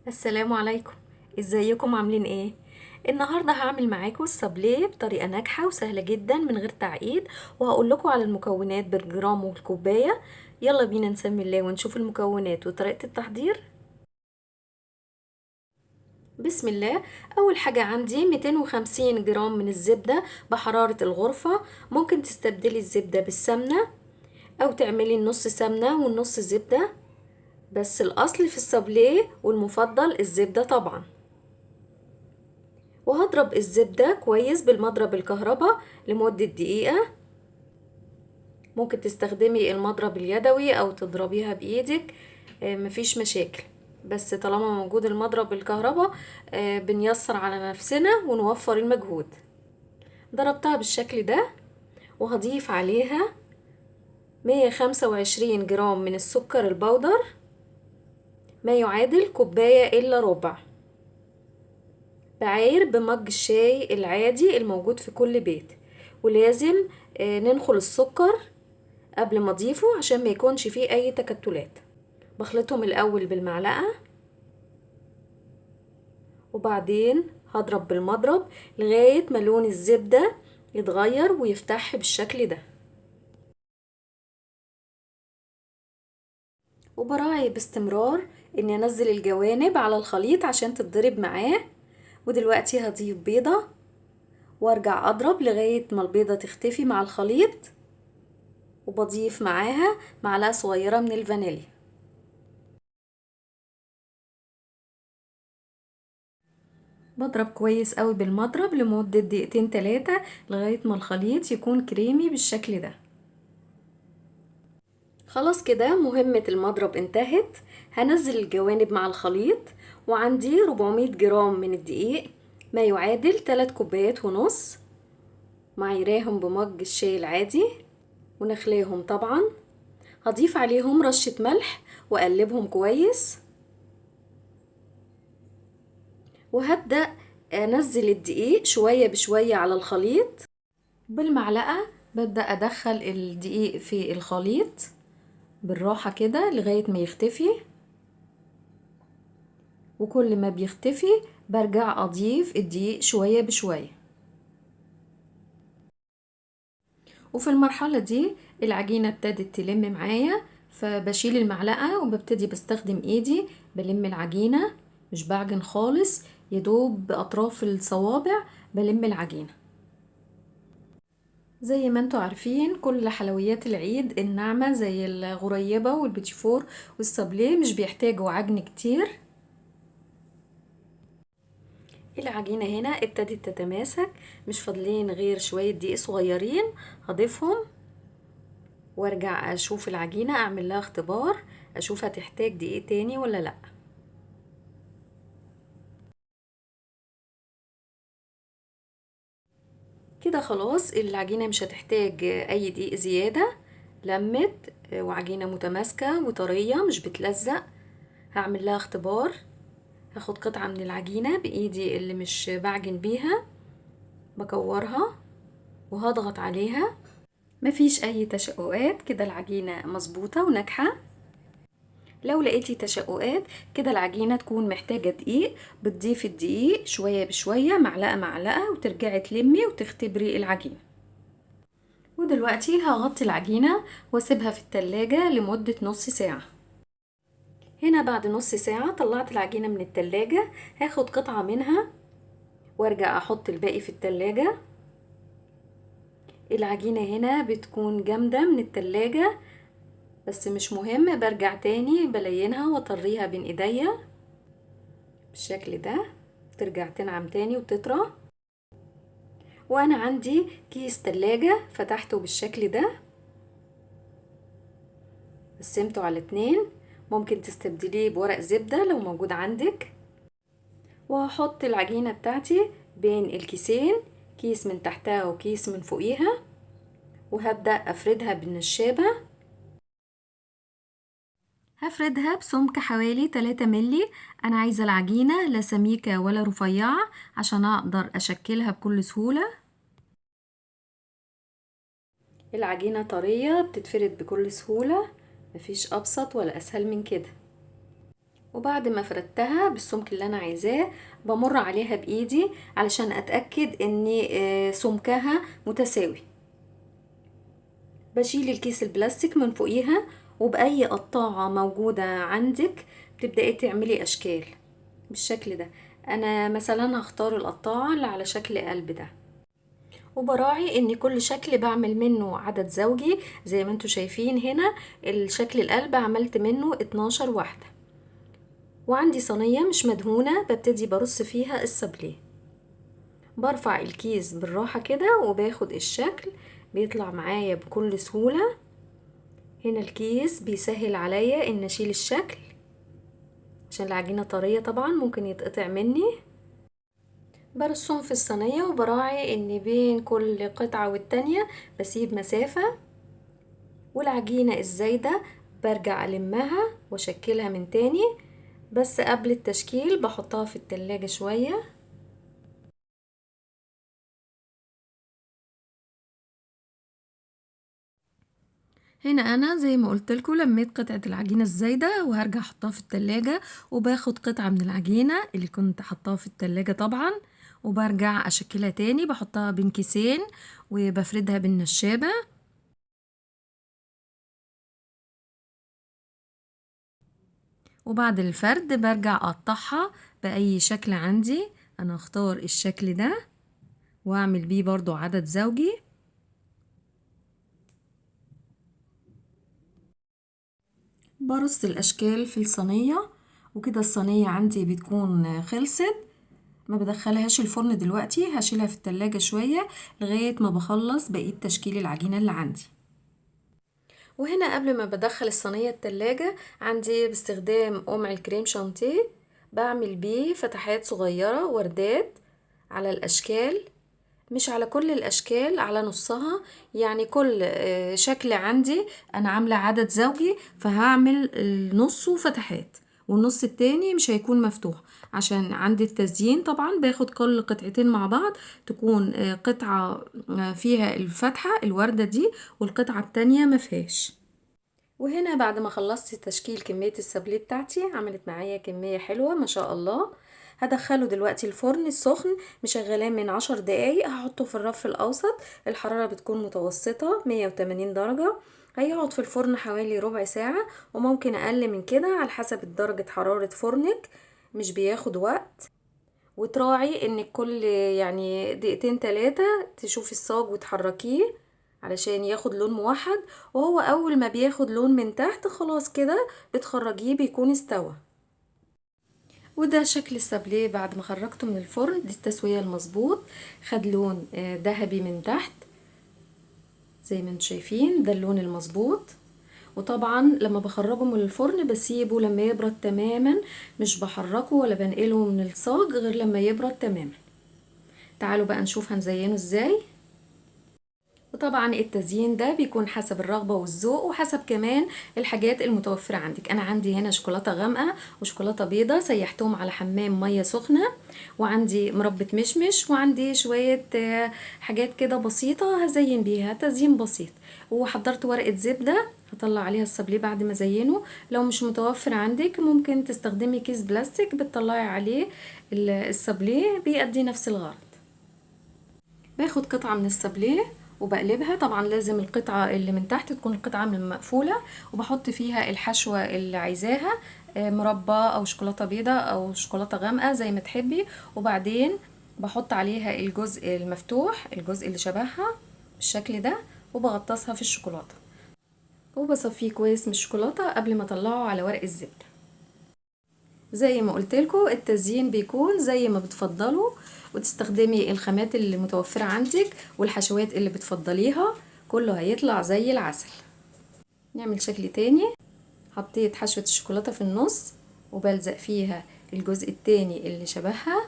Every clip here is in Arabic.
السلام عليكم. ازيكم عاملين ايه؟ النهارده هعمل معاكم السابليه بطريقه ناجحه وسهله جدا من غير تعقيد، وهقول لكم على المكونات بالجرام والكوبايه. يلا بينا نسمي الله ونشوف المكونات وطريقه التحضير. بسم الله. اول حاجه عندي 250 جرام من الزبده بحراره الغرفه. ممكن تستبدلي الزبده بالسمنه او تعملي النص سمنه والنص زبده، بس الاصل في السابليه والمفضل الزبده طبعا. وهضرب الزبدة كويس بالمضرب الكهرباء لمدة دقيقة. ممكن تستخدمي المضرب اليدوي او تضربيها بايدك، مفيش مشاكل. بس طالما موجود المضرب الكهرباء بنيسر على نفسنا ونوفر المجهود. ضربتها بالشكل ده، وهضيف عليها 125 جرام من السكر البودر، ما يعادل كوباية الا ربع. بعاير بمج الشاي العادي الموجود في كل بيت. ولازم ننخل السكر قبل ما اضيفه عشان ما يكونش فيه اي تكتلات. بخلطهم الاول بالمعلقة، وبعدين هضرب بالمضرب لغاية ما لون الزبدة يتغير ويفتح بالشكل ده. وبراعي باستمرار اني انزل الجوانب على الخليط عشان تتضرب معاه. ودلوقتي هضيف بيضة وارجع اضرب لغاية ما البيضة تختفي مع الخليط، وبضيف معاها معلقة صغيرة من الفانيليا. بضرب كويس قوي بالمضرب لمدة دقيقتين 3 لغاية ما الخليط يكون كريمي بالشكل ده. خلاص كده مهمة المضرب انتهت. هنزل الجوانب مع الخليط، وعندي 400 جرام من الدقيق، ما يعادل 3 كوبايات ونص. معيراهم بمج الشاي العادي ونخليهم طبعا. هضيف عليهم رشة ملح واقلبهم كويس، وهبدأ انزل الدقيق شوية بشوية على الخليط بالمعلقة. ببدأ ادخل الدقيق في الخليط بالراحة كده لغاية ما يختفي، وكل ما بيختفي برجع اضيف الدقيق شوية بشوية. وفي المرحلة دي العجينة ابتدت تلم معايا، فبشيل المعلقة وببتدي بستخدم ايدي بلم العجينة. مش بعجن خالص، يدوب بأطراف الصوابع بلم العجينة. زي ما انتوا عارفين كل حلويات العيد الناعمة زي الغريبة والبيتيفور والسابليه مش بيحتاجوا عجن كتير. العجينة هنا ابتدت تتماسك، مش فاضلين غير شوية دقيق صغيرين هضيفهم، وارجع اشوف العجينة اعمل لها اختبار اشوف هتحتاج دقيق تاني ولا لا. كده خلاص العجينة مش هتحتاج اي دقيق زيادة. لمت وعجينة متماسكة وطرية مش بتلزق. هعمل لها اختبار. هاخد قطعة من العجينة بايدي اللي مش بعجن بيها، بكورها وهضغط عليها. مفيش اي تشققات، كده العجينة مظبوطة وناجحة. لو لقيتي تشققات كده العجينة تكون محتاجة دقيق، بتضيفي الدقيق شوية بشوية معلقة معلقة وترجعي تلمي وتختبري العجينة. ودلوقتي هغطي العجينة واسيبها في التلاجة لمدة نص ساعة. هنا بعد نص ساعة طلعت العجينة من التلاجة. هاخد قطعة منها وارجع احط الباقي في التلاجة. العجينة هنا بتكون جامدة من التلاجة، بس مش مهم، برجع تاني بلينها واطريها بين ايديا بالشكل ده، ترجع تنعم تاني وتطرى. وانا عندي كيس تلاجة فتحته بالشكل ده، قسمته على 2. ممكن تستبدليه بورق زبدة لو موجود عندك. وهحط العجينة بتاعتي بين الكيسين، كيس من تحتها وكيس من فوقيها، وهبدأ افردها بالنشابة. هفردها بسمك حوالي 3 ملي. انا عايزة العجينة لا سميكة ولا رفيعة عشان اقدر اشكلها بكل سهولة. العجينة طرية بتتفرد بكل سهولة، مفيش ابسط ولا اسهل من كده. وبعد ما فردتها بالسمك اللي انا عايزاه بمر عليها بايدي علشان اتأكد ان سمكها متساوي. بشيل الكيس البلاستيك من فوقيها، وبأي قطاعة موجودة عندك بتبدأي تعملي اشكال بالشكل ده. انا مثلا هختار القطاعة اللي على شكل قلب ده، وبراعي ان كل شكل بعمل منه عدد زوجي. زي ما انتوا شايفين هنا الشكل القلب عملت منه 12 واحدة. وعندي صينية مش مدهونة ببتدي برص فيها السابليه. برفع الكيس بالراحة كده وباخد الشكل بيطلع معايا بكل سهولة. هنا الكيس بيسهل عليا ان اشيل الشكل عشان العجينة طرية طبعا ممكن يتقطع مني. برصهم في الصينية وبراعي ان بين كل قطعة والتانية بسيب مسافة. والعجينة الزايدة برجع ألمها واشكلها من تاني، بس قبل التشكيل بحطها في التلاجة شوية. هنا انا زي ما قلت لكم لميت قطعة العجينة الزايدة وهرجع احطها في التلاجة، وباخد قطعة من العجينة اللي كنت حطاها في التلاجة طبعا وبرجع اشكلها تاني، بحطها بين كيسين وبفردها بالنشابة. وبعد الفرد برجع اقطعها باي شكل عندي. انا اختار الشكل ده واعمل بيه برضو عدد زوجي. برص الاشكال في الصينية وكده الصينية عندي بتكون خلصت. ما بدخلهاش الفرن دلوقتي، هشيلها في التلاجة شوية لغاية ما بخلص بقية تشكيل العجينة اللي عندي. وهنا قبل ما بدخل الصينية التلاجة عندي باستخدام قمع الكريم شانتيه بعمل بيه فتحات صغيرة وردات على الأشكال، مش على كل الأشكال، على نصها. يعني كل شكل عندي أنا عاملة عدد زوجي فهعمل نصه فتحات والنص التاني مش هيكون مفتوح، عشان عندي التزيين طبعا باخد كل قطعتين مع بعض تكون قطعة فيها الفتحة الوردة دي والقطعة التانية مفيهاش. وهنا بعد ما خلصت تشكيل كمية السابليه بتاعتي عملت معايا كمية حلوة ما شاء الله. هدخله دلوقتي الفرن السخن مشغلاه من 10 دقايق، هحطه في الرف الاوسط، الحرارة بتكون متوسطة 180 درجة. هيقعد في الفرن حوالي ربع ساعة وممكن اقل من كده على حسب درجة حرارة فرنك، مش بياخد وقت. وتراعي ان كل يعني دقيقتين 3 تشوفي الصاج وتحركيه علشان ياخد لون موحد. وهو اول ما بياخد لون من تحت خلاص كده بتخرجيه بيكون استوى. وده شكل السابليه بعد ما خرجته من الفرن، دي التسوية المظبوط. خد لون ذهبي من تحت زي ما انتم شايفين، ده اللون المظبوط. وطبعا لما بخرجه من الفرن بسيبه لما يبرد تماما، مش بحركه ولا بنقله من الصاج غير لما يبرد تماما. تعالوا بقى نشوف هنزينه ازاي. وطبعا التزيين ده بيكون حسب الرغبة والذوق وحسب كمان الحاجات المتوفرة عندك. انا عندي هنا شوكولاتة غامقة وشوكولاتة بيضة سيحتهم على حمام مية سخنة، وعندي مربى مشمش، وعندي شوية حاجات كده بسيطة هزين بيها تزيين بسيط. وحضرت ورقة زبدة هطلع عليها السابليه بعد ما زينه. لو مش متوفر عندك ممكن تستخدمي كيس بلاستيك بتطلعي عليه السابليه بيأدي نفس الغرض. باخد قطعة من السابليه وبقلبها، طبعا لازم القطعة اللي من تحت تكون القطعة من مقفولة، وبحط فيها الحشوة اللي عايزاها، مربى او شوكولاتة بيضة او شوكولاتة غامقة زي ما تحبي. وبعدين بحط عليها الجزء المفتوح الجزء اللي شبهها بالشكل ده وبغطسها في الشوكولاتة وبصفيه كويس من الشوكولاتة قبل ما اطلعه على ورق الزبدة. زي ما قلتلكوا التزيين بيكون زي ما بتفضلوا، وتستخدمي الخامات اللي متوفرة عندك والحشوات اللي بتفضليها، كله هيطلع زي العسل. نعمل شكل تاني. حطيت حشوة الشوكولاتة في النص وبلزق فيها الجزء التاني اللي شبهها،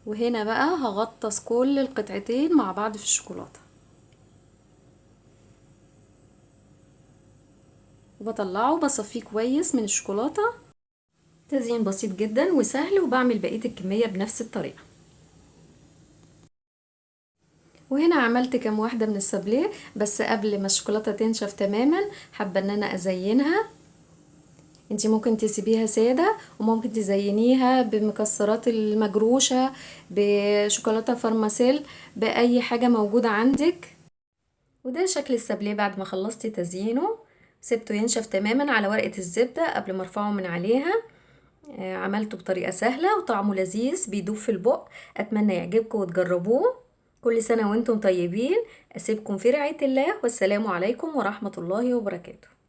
وهنا بقى هغطس كل القطعتين مع بعض في الشوكولاتة وبطلعه بصفيه كويس من الشوكولاتة. تزيين بسيط جدا وسهل، وبعمل بقية الكمية بنفس الطريقة. وهنا عملت كام واحدة من السابليه، بس قبل ما الشوكولاتة تنشف تماما حابة ان انا ازينها. انتي ممكن تسيبيها سادة وممكن تزينيها بمكسرات المجروشة، بشوكولاتة فرماسيل، بأي حاجة موجودة عندك. وده شكل السابليه بعد ما خلصتي تزيينه. سبته ينشف تماما على ورقة الزبدة قبل ما ارفعه من عليها. عملته بطريقة سهلة وطعمه لذيذ بيدوب في البق. اتمنى يعجبكم وتجربوه. كل سنة وانتم طيبين. اسيبكم في رعاية الله، والسلام عليكم ورحمة الله وبركاته.